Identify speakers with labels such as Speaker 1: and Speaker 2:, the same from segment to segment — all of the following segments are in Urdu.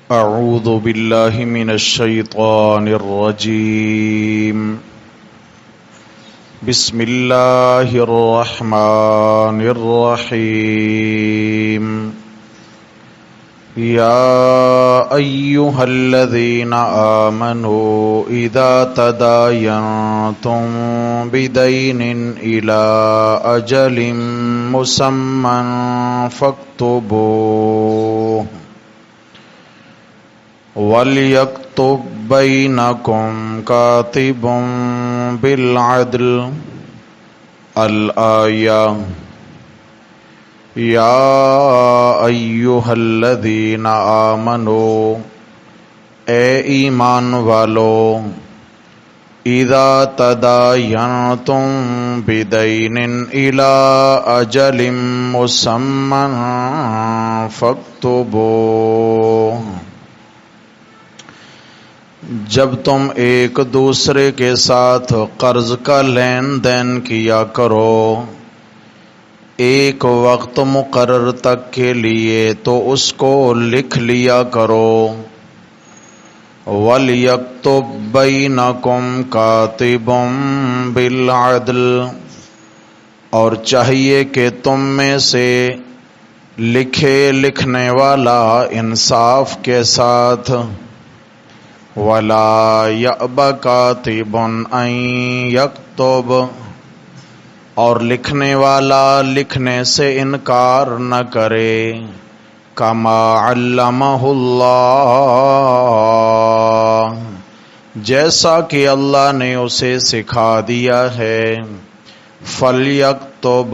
Speaker 1: أعوذ بالله من الشيطان الرجيم. بسم الله الرحمن الرحيم. يا أيها الذين آمنوا إذا تداينتم بدين إلى أجل مسمى فاكتبوه وَلْيَكْتُبْ بَيْنَكُمْ كَاتِبٌ بِالْعَدْلِ الآية. یا ایہا الذین آمنوا، اے ایمان والو، اذا تداینتم بدین الی اجل مسمی فاکتبوہ، جب تم ایک دوسرے کے ساتھ قرض کا لین دین کیا کرو ایک وقت مقرر تک کے لیے تو اس کو لکھ لیا کرو. وَلْيَكْتُبْ بَيْنَكُمْ كَاتِبٌ بِالْعَدْلِ، اور چاہیے کہ تم میں سے لکھنے والا انصاف کے ساتھ. وَلَا يَأْبَ كَاتِبٌ أَن يَكْتُبَ، اور لکھنے والا لکھنے سے انکار نہ کرے. كَمَا عَلَّمَهُ اللَّهُ، جیسا کہ اللہ نے اسے سکھا دیا ہے. فَلْيَكْتُبْ،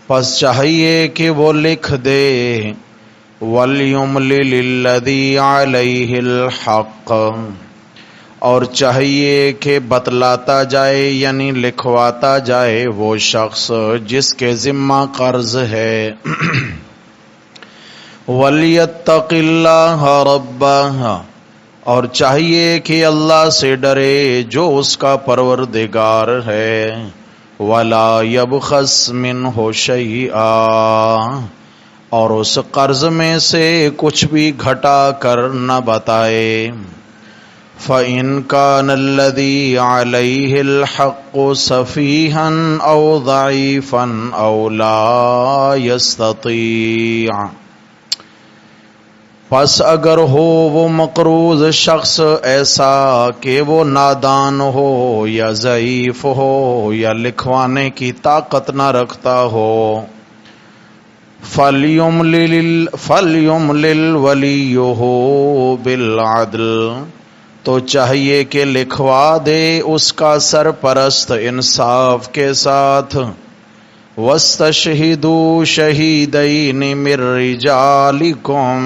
Speaker 1: پس چاہیے کہ وہ لکھ دے. وَلْيُمْلِلِ الَّذِي عَلَيْهِ الْحَقُّ، اور چاہیے کہ بتلاتا جائے یعنی لکھواتا جائے وہ شخص جس کے ذمہ قرض ہے. وَلْيَتَّقِ اللَّهَ رَبَّهُ، اور چاہیے کہ اللہ سے ڈرے جو اس کا پروردگار ہے. وَلَا يَبْخَسْ مِنْهُ شَيْئًا، اور اس قرض میں سے کچھ بھی گھٹا کر نہ بتائے. فَإِنْ كَانَ الَّذِي عَلَيْهِ الْحَقُّ سَفِيهًا أَوْ ضَعِيفًا أَوْ لَا يَسْتَطِيعُ، پس اگر ہو وہ مقروض شخص ایسا کہ وہ نادان ہو یا ضعیف ہو یا لکھوانے کی طاقت نہ رکھتا ہو. فَلْيُمْلِلْ وَلِيُّهُ بِالْعَدْلِ، تو چاہیے کہ لکھوا دے اس کا سرپرست انصاف کے ساتھ. وَاسْتَشْهِدُوا شَهِيدَيْنِ مِنْ رِجَالِكُمْ،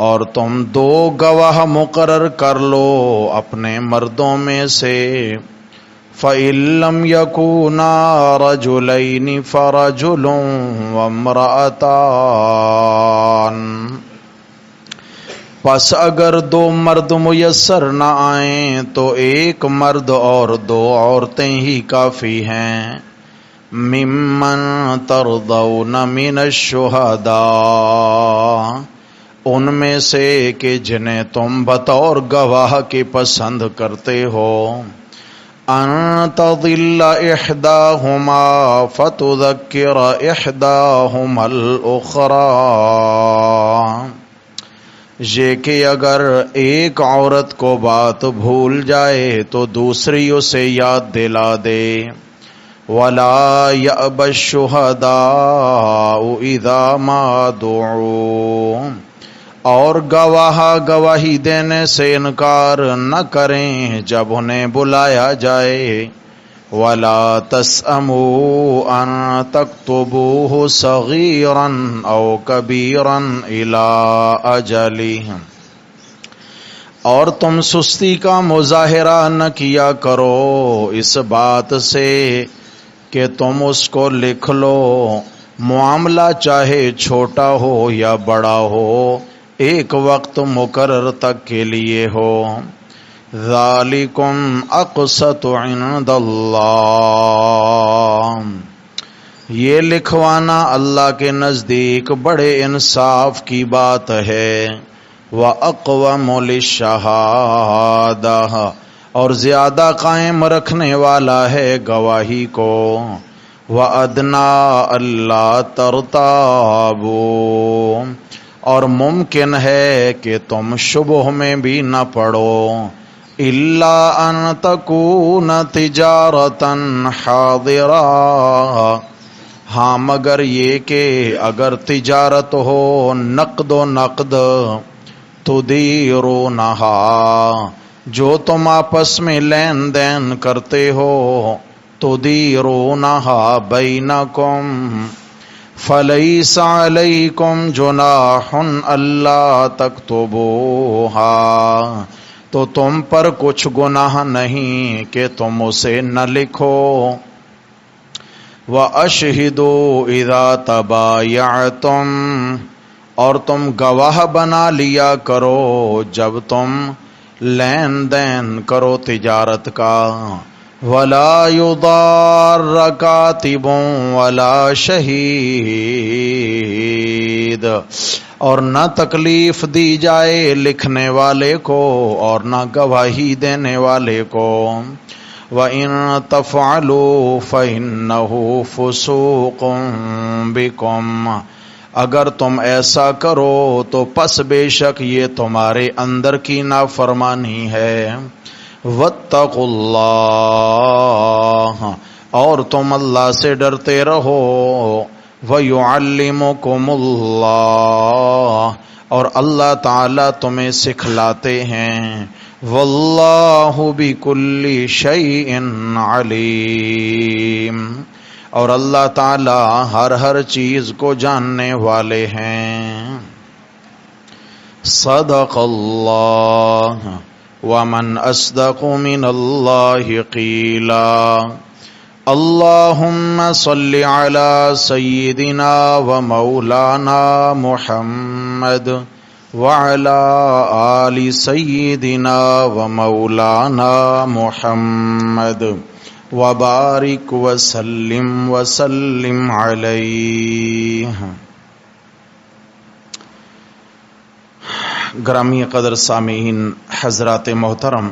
Speaker 1: اور تم دو گواہ مقرر کر لو اپنے مردوں میں سے. فَإِن لَّمْ يَكُونَا رَجُلَيْنِ فَرَجُلٌ وَامْرَأَتَانِ، پس اگر دو مرد میسر نہ آئیں تو ایک مرد اور دو عورتیں ہی کافی ہیں. مِمَّن تَرْضَوْنَ مِنَ الشُّهَدَاءِ، ان میں سے کہ جنہیں تم بطور گواہ کے پسند کرتے ہو. ان تضل احداہما فتذکر احداہما الاخری، یہ کہ اگر ایک عورت کو بات بھول جائے تو دوسری اسے یاد دلا دے. وَلَا يَأْبَ الشُّهَدَاءُ إِذَا مَا دُعُوا، اور گواہ گواہی دینے سے انکار نہ کریں جب انہیں بلایا جائے. وَلَا تَسْأَمُوا أَن تَكْتُبُوهُ صَغِيرًا أَوْ كَبِيرًا إِلَى أَجَلِهِ، اور تم سستی کا مظاہرہ نہ کیا کرو اس بات سے کہ تم اس کو لکھ لو، معاملہ چاہے چھوٹا ہو یا بڑا ہو، ایک وقت مقرر تک کے لیے ہو. ذَلِكُمْ أَقْسَطُ عِنْدَ اللَّهِ، یہ لکھوانا اللہ کے نزدیک بڑے انصاف کی بات ہے. وَأَقْوَمُ لِلشَّهَادَةِ اور زیادہ قائم رکھنے والا ہے گواہی کو. وَأَدْنَىٰ أَلَّا تَرْتَابُوا اور ممکن ہے کہ تم شبہ میں بھی نہ پڑو. إِلَّا أَن تَكُونَ تِجَارَةً حَاضِرَةً ہاں مگر یہ کہ اگر تجارت ہو نقد و نقد. تُدِيرُونَهَا جو تم آپس میں لین دین کرتے ہو. تُدِيرُونَهَا بَيْنَكُمْ فَلَيْسَ عَلَيْكُمْ جُنَاحٌ أَلَّا تَكْتُبُوهَا تو تم پر کچھ گناہ نہیں کہ تم اسے نہ لکھو. وَأَشْهِدُوا إِذَا تَبَايَعْتُمْ اور تم گواہ بنا لیا کرو جب تم لین دین کرو تجارت کا. وَلَا يُضَارَّ كَاتِبٌ وَلَا شَهِيدٌ اور نہ تکلیف دی جائے لکھنے والے کو اور نہ گواہی دینے والے کو. وَإِن تَفْعَلُوا فَإِنَّهُ فُسُوقٌ بِكُمْ اگر تم ایسا کرو تو پس بے شک یہ تمہارے اندر کی نافرمانی ہے. وَاتَّقُوا اللَّهَ اور تم اللہ سے ڈرتے رہو. وَيُعَلِّمُكُمُ اللَّهُ اور اللہ تعالیٰ تمہیں سکھلاتے ہیں. وَاللَّهُ بِكُلِّ شَيْءٍ عَلِيمٌ اور اللہ تعالیٰ ہر چیز کو جاننے والے ہیں. صدق اللہ ومن اصدق من اللہ قیلا. اللہم صل علی سیدنا و مولانا محمد وعلى آل سیدنا و مولانا محمد وبارک وسلم علیہ. گرامی قدر سامعین حضرات محترم،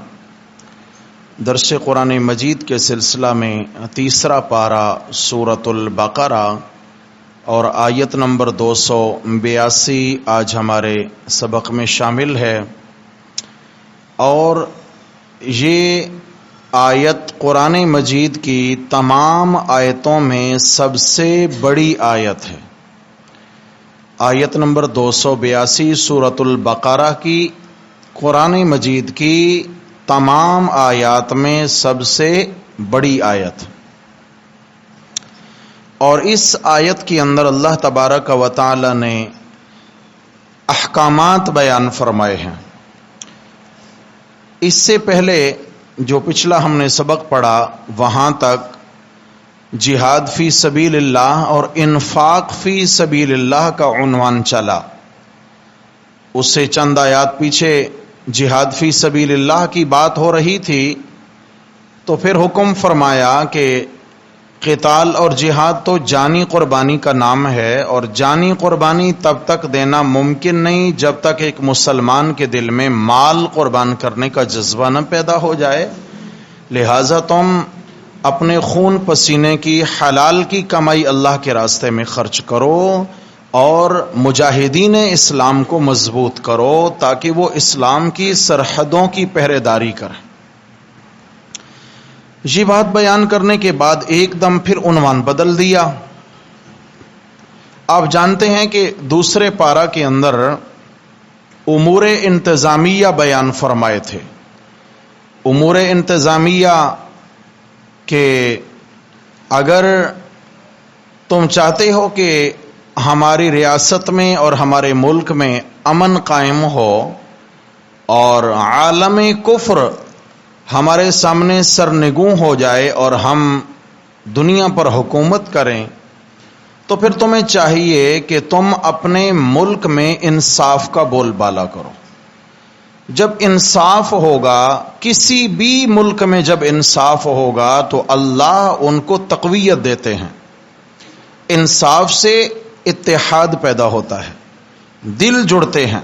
Speaker 1: درس قرآن مجید کے سلسلہ میں تیسرا پارہ سورۃ البقرہ اور آیت نمبر 282 آج ہمارے سبق میں شامل ہے. اور یہ آیت قرآن مجید کی تمام آیتوں میں سب سے بڑی آیت ہے. آیت نمبر 282 سورۃ البقرہ کی قرآن مجید کی تمام آیات میں سب سے بڑی آیت. اور اس آیت کے اندر اللہ تبارک و تعالی نے احکامات بیان فرمائے ہیں. اس سے پہلے جو پچھلا ہم نے سبق پڑھا وہاں تک جہاد فی سبیل اللہ اور انفاق فی سبیل اللہ کا عنوان چلا. اس سے چند آیات پیچھے جہاد فی سبیل اللہ کی بات ہو رہی تھی تو پھر حکم فرمایا کہ قتال اور جہاد تو جانی قربانی کا نام ہے اور جانی قربانی تب تک دینا ممکن نہیں جب تک ایک مسلمان کے دل میں مال قربان کرنے کا جذبہ نہ پیدا ہو جائے. لہٰذا تم اپنے خون پسینے کی حلال کی کمائی اللہ کے راستے میں خرچ کرو اور مجاہدین اسلام کو مضبوط کرو تاکہ وہ اسلام کی سرحدوں کی پہرے داری کریں. یہ بات بیان کرنے کے بعد ایک دم پھر عنوان بدل دیا. آپ جانتے ہیں کہ دوسرے پارہ کے اندر امور انتظامیہ بیان فرمائے تھے. امور انتظامیہ کہ اگر تم چاہتے ہو کہ ہماری ریاست میں اور ہمارے ملک میں امن قائم ہو اور عالم کفر ہمارے سامنے سرنگوں ہو جائے اور ہم دنیا پر حکومت کریں تو پھر تمہیں چاہیے کہ تم اپنے ملک میں انصاف کا بول بالا کرو. جب انصاف ہوگا کسی بھی ملک میں جب انصاف ہوگا تو اللہ ان کو تقویت دیتے ہیں. انصاف سے اتحاد پیدا ہوتا ہے، دل جڑتے ہیں.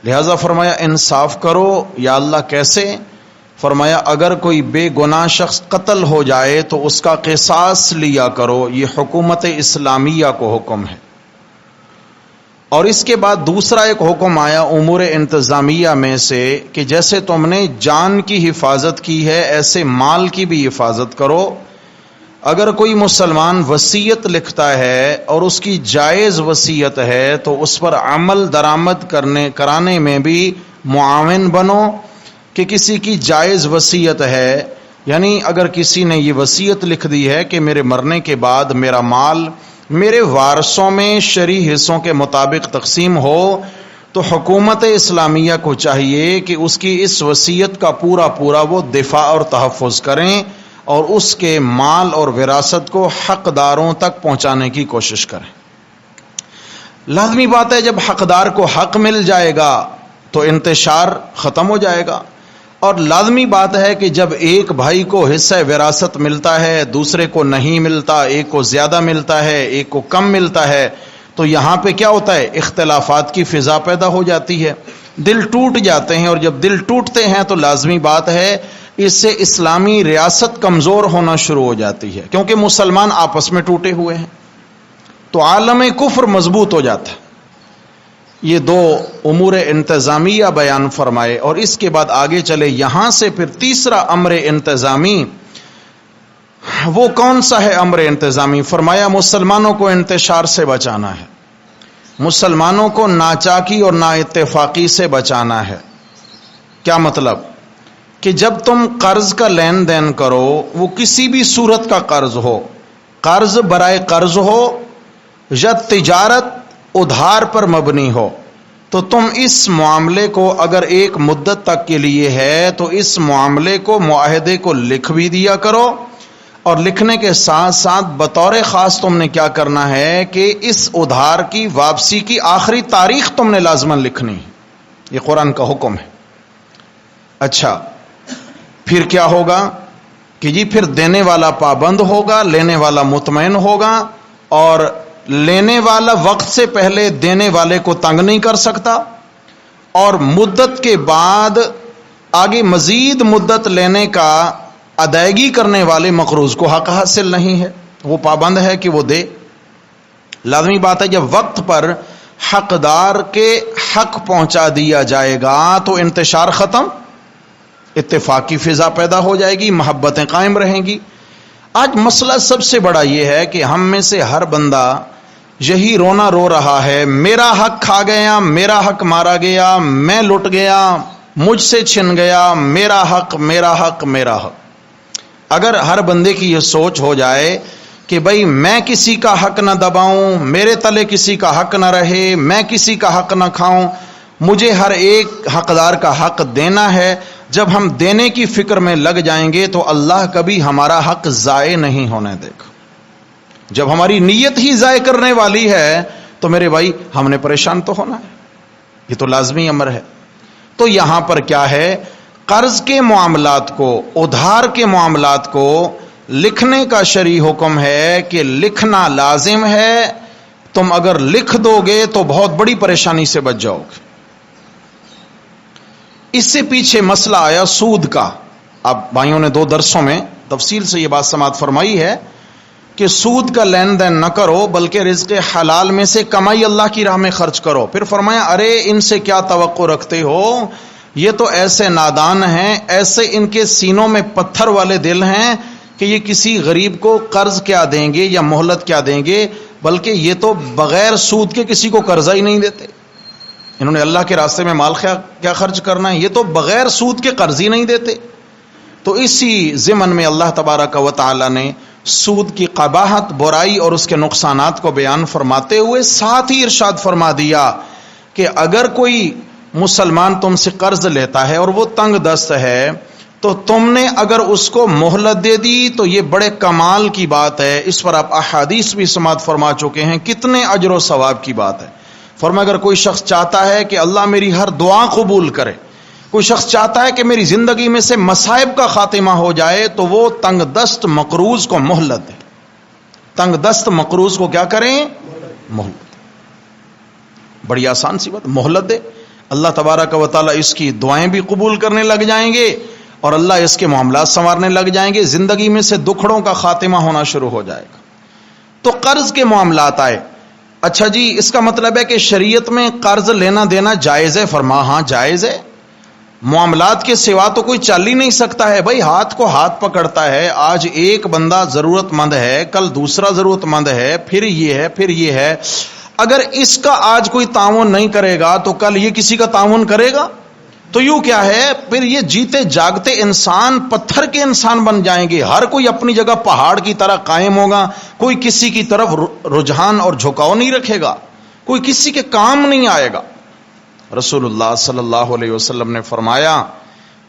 Speaker 1: لہذا فرمایا انصاف کرو. یا اللہ کیسے؟ فرمایا اگر کوئی بے گناہ شخص قتل ہو جائے تو اس کا قصاص لیا کرو. یہ حکومت اسلامیہ کو حکم ہے. اور اس کے بعد دوسرا ایک حکم آیا امور انتظامیہ میں سے کہ جیسے تم نے جان کی حفاظت کی ہے ایسے مال کی بھی حفاظت کرو. اگر کوئی مسلمان وصیت لکھتا ہے اور اس کی جائز وصیت ہے تو اس پر عمل درآمد کرانے میں بھی معاون بنو کہ کسی کی جائز وصیت ہے. یعنی اگر کسی نے یہ وصیت لکھ دی ہے کہ میرے مرنے کے بعد میرا مال میرے وارثوں میں شرعی حصوں کے مطابق تقسیم ہو تو حکومت اسلامیہ کو چاہیے کہ اس کی اس وصیت کا پورا وہ دفاع اور تحفظ کریں اور اس کے مال اور وراثت کو حقداروں تک پہنچانے کی کوشش کریں. لازمی بات ہے جب حقدار کو حق مل جائے گا تو انتشار ختم ہو جائے گا. اور لازمی بات ہے کہ جب ایک بھائی کو حصہ وراثت ملتا ہے دوسرے کو نہیں ملتا، ایک کو زیادہ ملتا ہے ایک کو کم ملتا ہے، تو یہاں پہ کیا ہوتا ہے؟ اختلافات کی فضا پیدا ہو جاتی ہے، دل ٹوٹ جاتے ہیں. اور جب دل ٹوٹتے ہیں تو لازمی بات ہے اس سے اسلامی ریاست کمزور ہونا شروع ہو جاتی ہے، کیونکہ مسلمان آپس میں ٹوٹے ہوئے ہیں تو عالم کفر مضبوط ہو جاتا ہے. یہ دو امور انتظامیہ بیان فرمائے. اور اس کے بعد آگے چلے یہاں سے پھر تیسرا امر انتظامی. وہ کون سا ہے امر انتظامی؟ فرمایا مسلمانوں کو انتشار سے بچانا ہے، مسلمانوں کو ناچاکی اور نا اتفاقی سے بچانا ہے. کیا مطلب؟ کہ جب تم قرض کا لین دین کرو، وہ کسی بھی صورت کا قرض ہو، قرض برائے قرض ہو یا تجارت ادھار پر مبنی ہو، تو تم اس معاملے کو اگر ایک مدت تک کے لیے ہے تو اس معاملے کو معاہدے کو لکھ بھی دیا کرو. اور لکھنے کے ساتھ ساتھ بطور خاص تم نے کیا کرنا ہے کہ اس ادھار کی واپسی کی آخری تاریخ تم نے لازماً لکھنی. یہ قرآن کا حکم ہے. اچھا پھر کیا ہوگا کہ جی پھر دینے والا پابند ہوگا، لینے والا مطمئن ہوگا، اور لینے والا وقت سے پہلے دینے والے کو تنگ نہیں کر سکتا، اور مدت کے بعد آگے مزید مدت لینے کا ادائیگی کرنے والے مقروض کو حق حاصل نہیں ہے، وہ پابند ہے کہ وہ دے. لازمی بات ہے جب وقت پر حقدار کے حق پہنچا دیا جائے گا تو انتشار ختم، اتفاق کی فضا پیدا ہو جائے گی، محبتیں قائم رہیں گی. آج مسئلہ سب سے بڑا یہ ہے کہ ہم میں سے ہر بندہ یہی رونا رو رہا ہے، میرا حق کھا گیا، میرا حق مارا گیا، میں لٹ گیا، مجھ سے چھن گیا، میرا حق میرا حق میرا حق. اگر ہر بندے کی یہ سوچ ہو جائے کہ بھائی میں کسی کا حق نہ دباؤں، میرے تلے کسی کا حق نہ رہے، میں کسی کا حق نہ کھاؤں، مجھے ہر ایک حقدار کا حق دینا ہے، جب ہم دینے کی فکر میں لگ جائیں گے تو اللہ کبھی ہمارا حق ضائع نہیں ہونے دے گا. جب ہماری نیت ہی ضائع کرنے والی ہے تو میرے بھائی ہم نے پریشان تو ہونا ہے، یہ تو لازمی امر ہے. تو یہاں پر کیا ہے؟ قرض کے معاملات کو، ادھار کے معاملات کو لکھنے کا شرعی حکم ہے کہ لکھنا لازم ہے. تم اگر لکھ دو گے تو بہت بڑی پریشانی سے بچ جاؤ گے. اس سے پیچھے مسئلہ آیا سود کا. اب بھائیوں نے 2 درسوں میں تفصیل سے یہ بات سماعت فرمائی ہے کہ سود کا لین دین نہ کرو بلکہ رزق حلال میں سے کمائی اللہ کی راہ میں خرچ کرو. پھر فرمایا ارے ان سے کیا توقع رکھتے ہو، یہ تو ایسے نادان ہیں، ایسے ان کے سینوں میں پتھر والے دل ہیں کہ یہ کسی غریب کو قرض کیا دیں گے یا مہلت کیا دیں گے، بلکہ یہ تو بغیر سود کے کسی کو قرضہ ہی نہیں دیتے. انہوں نے اللہ کے راستے میں مال کیا خرچ کرنا ہے، یہ تو بغیر سود کے قرض ہی نہیں دیتے. تو اسی ضمن میں اللہ تبارک و تعالی نے سود کی قباحت، برائی اور اس کے نقصانات کو بیان فرماتے ہوئے ساتھ ہی ارشاد فرما دیا کہ اگر کوئی مسلمان تم سے قرض لیتا ہے اور وہ تنگ دست ہے تو تم نے اگر اس کو مہلت دے دی تو یہ بڑے کمال کی بات ہے. اس پر آپ احادیث بھی سماعت فرما چکے ہیں، کتنے اجر و ثواب کی بات ہے. فرمایا اگر کوئی شخص چاہتا ہے کہ اللہ میری ہر دعا قبول کرے، کوئی شخص چاہتا ہے کہ میری زندگی میں سے مصائب کا خاتمہ ہو جائے تو وہ تنگ دست مقروض کو مہلت دے. تنگ دست مقروض کو کیا کریں؟ مہلت. بڑی آسان سی بات، مہلت دے. اللہ تبارک و تعالیٰ اس کی دعائیں بھی قبول کرنے لگ جائیں گے اور اللہ اس کے معاملات سنوارنے لگ جائیں گے، زندگی میں سے دکھڑوں کا خاتمہ ہونا شروع ہو جائے گا۔ تو قرض کے معاملات آئے، اچھا جی اس کا مطلب ہے کہ شریعت میں قرض لینا دینا جائز ہے؟ فرما ہاں جائز ہے، معاملات کے سوا تو کوئی چل ہی نہیں سکتا ہے بھائی، ہاتھ کو ہاتھ پکڑتا ہے، آج ایک بندہ ضرورت مند ہے، کل دوسرا ضرورت مند ہے، پھر یہ ہے، پھر یہ ہے، اگر اس کا آج کوئی تعاون نہیں کرے گا تو کل یہ کسی کا تعاون کرے گا؟ تو یوں کیا ہے، پھر یہ جیتے جاگتے انسان پتھر کے انسان بن جائیں گے، ہر کوئی اپنی جگہ پہاڑ کی طرح قائم ہوگا، کوئی کسی کی طرف رجحان اور جھکاؤ نہیں رکھے گا، کوئی کسی کے کام نہیں آئے گا۔ رسول اللہ صلی اللہ علیہ وسلم نے فرمایا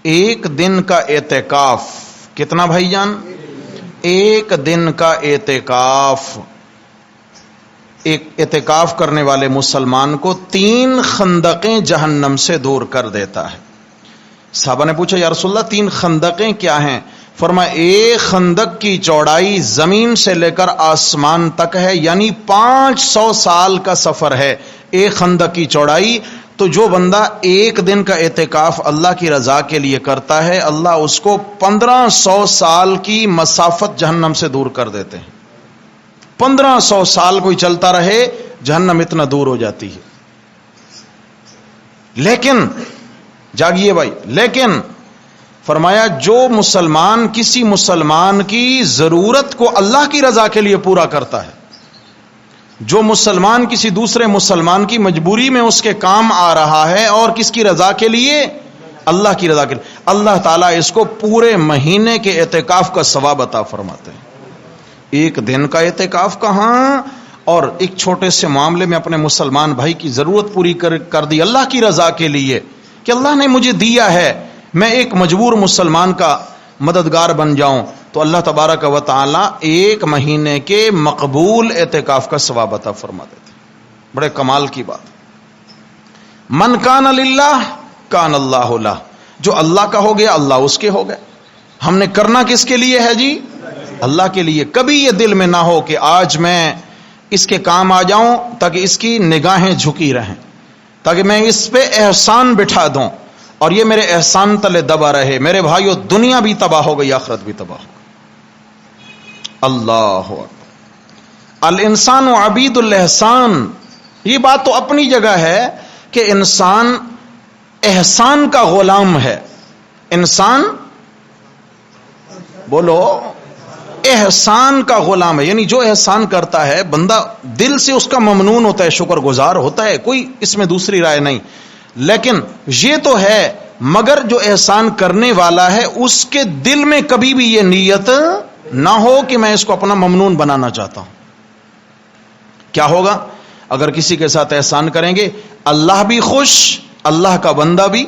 Speaker 1: ایک دن کا اعتکاف، کتنا بھائی جان؟ ایک دن کا اعتکاف، ایک اعتکاف کرنے والے مسلمان کو 3 خندقیں جہنم سے دور کر دیتا ہے۔ صحابہ نے پوچھا یا رسول اللہ 3 خندقیں کیا ہیں؟ فرمایا ایک خندق کی چوڑائی زمین سے لے کر آسمان تک ہے، یعنی 500 سال کا سفر ہے ایک خندق کی چوڑائی۔ تو جو بندہ ایک دن کا اعتکاف اللہ کی رضا کے لیے کرتا ہے، اللہ اس کو 1500 سال کی مسافت جہنم سے دور کر دیتے ہیں۔ 1500 سال کوئی چلتا رہے جہنم اتنا دور ہو جاتی ہے۔ لیکن جاگیے بھائی، لیکن فرمایا جو مسلمان کسی مسلمان کی ضرورت کو اللہ کی رضا کے لیے پورا کرتا ہے، جو مسلمان کسی دوسرے مسلمان کی مجبوری میں اس کے کام آ رہا ہے اور کس کی رضا کے لیے؟ اللہ کی رضا کے لیے، اللہ تعالیٰ اس کو پورے مہینے کے اعتکاف کا ثواب عطا فرماتے ہیں۔ ایک دن کا اعتکاف کہاں، اور ایک چھوٹے سے معاملے میں اپنے مسلمان بھائی کی ضرورت پوری کر دی اللہ کی رضا کے لیے کہ اللہ نے مجھے دیا ہے، میں ایک مجبور مسلمان کا مددگار بن جاؤں، تو اللہ تبارک و تعالی ایک مہینے کے مقبول اعتکاف کا ثواب عطا فرما دیتے۔ بڑے کمال کی بات۔ من کان للہ کان اللہ لہ، جو اللہ کا ہو گیا اللہ اس کے ہو گئے۔ ہم نے کرنا کس کے لیے ہے جی؟ اللہ کے لیے۔ کبھی یہ دل میں نہ ہو کہ آج میں اس کے کام آ جاؤں تاکہ اس کی نگاہیں جھکی رہیں، تاکہ میں اس پہ احسان بٹھا دوں اور یہ میرے احسان تلے دبا رہے۔ میرے بھائیو دنیا بھی تباہ ہو گئی، آخرت بھی تباہ ہو گئی۔ اللہ اکبر۔ الانسان عبید الاحسان، یہ بات تو اپنی جگہ ہے کہ انسان احسان کا غلام ہے۔ انسان بولو احسان کا غلام ہے، یعنی جو احسان کرتا ہے بندہ دل سے اس کا ممنون ہوتا ہے، شکر گزار ہوتا ہے، کوئی اس میں دوسری رائے نہیں۔ لیکن یہ تو ہے، مگر جو احسان کرنے والا ہے اس کے دل میں کبھی بھی یہ نیت نہ ہو کہ میں اس کو اپنا ممنون بنانا چاہتا ہوں۔ کیا ہوگا اگر کسی کے ساتھ احسان کریں گے؟ اللہ بھی خوش، اللہ کا بندہ بھی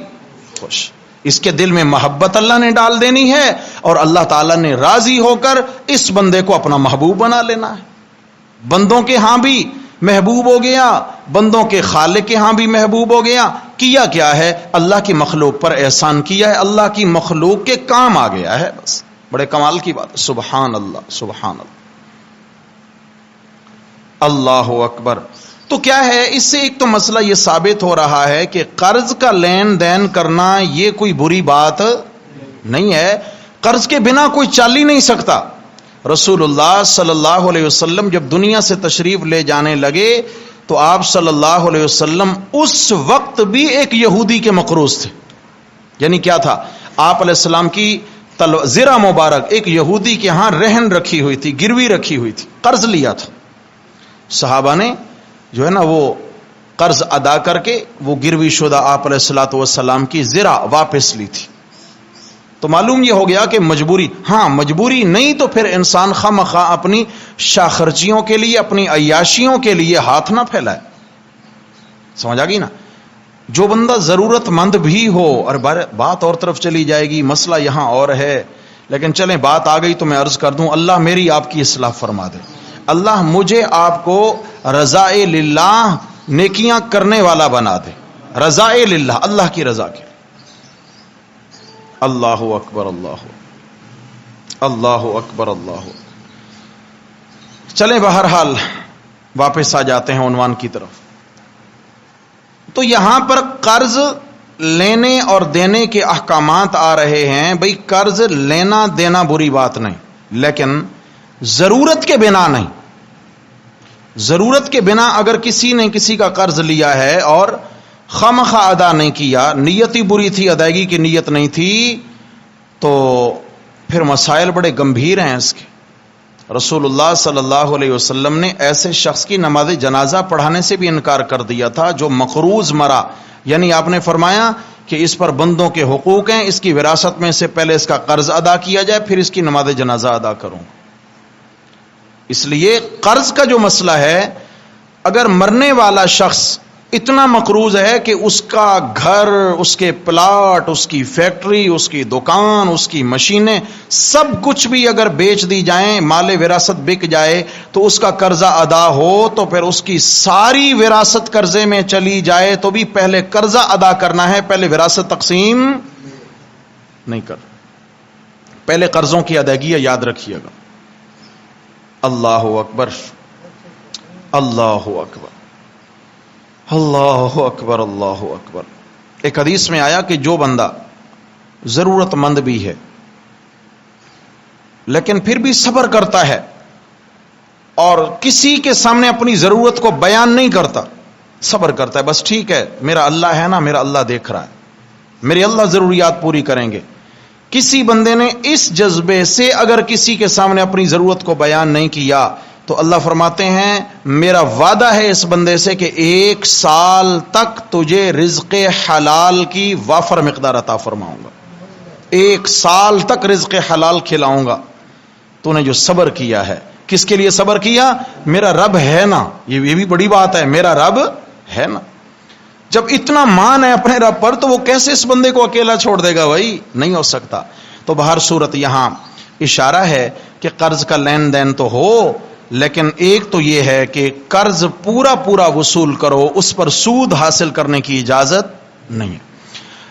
Speaker 1: خوش۔ اس کے دل میں محبت اللہ نے ڈال دینی ہے اور اللہ تعالیٰ نے راضی ہو کر اس بندے کو اپنا محبوب بنا لینا ہے۔ بندوں کے ہاں بھی محبوب ہو گیا، بندوں کے خالق کے ہاں بھی محبوب ہو گیا۔ کیا کیا ہے؟ اللہ کی مخلوق پر احسان کیا ہے، اللہ کی مخلوق کے کام آ گیا ہے، بس۔ بڑے کمال کی بات، سبحان اللہ، سبحان اللہ، اللہ اکبر۔ تو کیا ہے اس سے؟ ایک تو مسئلہ یہ ثابت ہو رہا ہے کہ قرض کا لین دین کرنا یہ کوئی بری بات نہیں ہے، قرض کے بنا کوئی چل ہی نہیں سکتا۔ رسول اللہ صلی اللہ علیہ وسلم جب دنیا سے تشریف لے جانے لگے تو آپ صلی اللہ علیہ وسلم اس وقت بھی ایک یہودی کے مقروض تھے۔ یعنی کیا تھا؟ آپ علیہ السلام کی زرہ مبارک ایک یہودی کے ہاں رہن رکھی ہوئی تھی، گروی رکھی ہوئی تھی، قرض لیا تھا۔ صحابہ نے جو ہے نا وہ قرض ادا کر کے وہ گروی شدہ آپ علیہ الصلوۃ والسلام کی زرہ واپس لی تھی۔ تو معلوم یہ ہو گیا کہ مجبوری، ہاں مجبوری نہیں تو پھر انسان خواہ اپنی شاخرچیوں کے لیے، اپنی عیاشیوں کے لیے ہاتھ نہ پھیلائے۔ سمجھ آ گئی نا؟ جو بندہ ضرورت مند بھی ہو، اور بات اور طرف چلی جائے گی، مسئلہ یہاں اور ہے، لیکن چلیں بات آ گئی تو میں عرض کر دوں، اللہ میری آپ کی اصلاح فرما دے، اللہ مجھے آپ کو رضائے للہ نیکیاں کرنے والا بنا دے، رضائے للہ، اللہ کی رضا کے۔ اللہ اکبر، اللہ اللہ اکبر، اللہ۔ چلیں بہرحال واپس آ جاتے ہیں عنوان کی طرف۔ تو یہاں پر قرض لینے اور دینے کے احکامات آ رہے ہیں. بھئی قرض لینا دینا بری بات نہیں، لیکن ضرورت کے بنا نہیں. ضرورت کے بنا اگر کسی نے کسی کا قرض لیا ہے اور خواہ ادا نہیں کیا، نیت ہی بری تھی، ادائیگی کی نیت نہیں تھی، تو پھر مسائل بڑے گمبھیر ہیں اس کے. رسول اللہ صلی اللہ علیہ وسلم نے ایسے شخص کی نماز جنازہ پڑھانے سے بھی انکار کر دیا تھا جو مقروض مرا. یعنی آپ نے فرمایا کہ اس پر بندوں کے حقوق ہیں، اس کی وراثت میں سے پہلے اس کا قرض ادا کیا جائے، پھر اس کی نماز جنازہ ادا کروں. اس لیے قرض کا جو مسئلہ ہے، اگر مرنے والا شخص اتنا مقروض ہے کہ اس کا گھر، اس کے پلاٹ، اس کی فیکٹری، اس کی دکان، اس کی مشینیں، سب کچھ بھی اگر بیچ دی جائیں، مال وراثت بک جائے تو اس کا قرضہ ادا ہو، تو پھر اس کی ساری وراثت قرضے میں چلی جائے تو بھی پہلے قرضہ ادا کرنا ہے، پہلے وراثت تقسیم نہیں کر. پہلے قرضوں کی ادائیگی یاد رکھیے گا. اللہ اکبر، اللہ اکبر، اللہ اکبر، اللہ اکبر. ایک حدیث میں آیا کہ جو بندہ ضرورت مند بھی ہے لیکن پھر بھی صبر کرتا ہے اور کسی کے سامنے اپنی ضرورت کو بیان نہیں کرتا، صبر کرتا ہے، بس ٹھیک ہے میرا اللہ ہے نا، میرا اللہ دیکھ رہا ہے، میرے اللہ ضروریات پوری کریں گے. کسی بندے نے اس جذبے سے اگر کسی کے سامنے اپنی ضرورت کو بیان نہیں کیا تو اللہ فرماتے ہیں میرا وعدہ ہے اس بندے سے کہ 1 سال تک تجھے رزق حلال کی وافر مقدار عطا فرماؤں گا. 1 سال تک رزق حلال کھلاؤں گا. تو نے جو صبر کیا ہے، کس کے لیے صبر کیا؟ میرا رب ہے نا. یہ بھی بڑی بات ہے، میرا رب ہے نا. جب اتنا مان ہے اپنے رب پر تو وہ کیسے اس بندے کو اکیلا چھوڑ دے گا؟ بھائی نہیں ہو سکتا. تو بہر صورت یہاں اشارہ ہے کہ قرض کا لین دین تو ہو، لیکن ایک تو یہ ہے کہ قرض پورا پورا وصول کرو، اس پر سود حاصل کرنے کی اجازت نہیں ہے.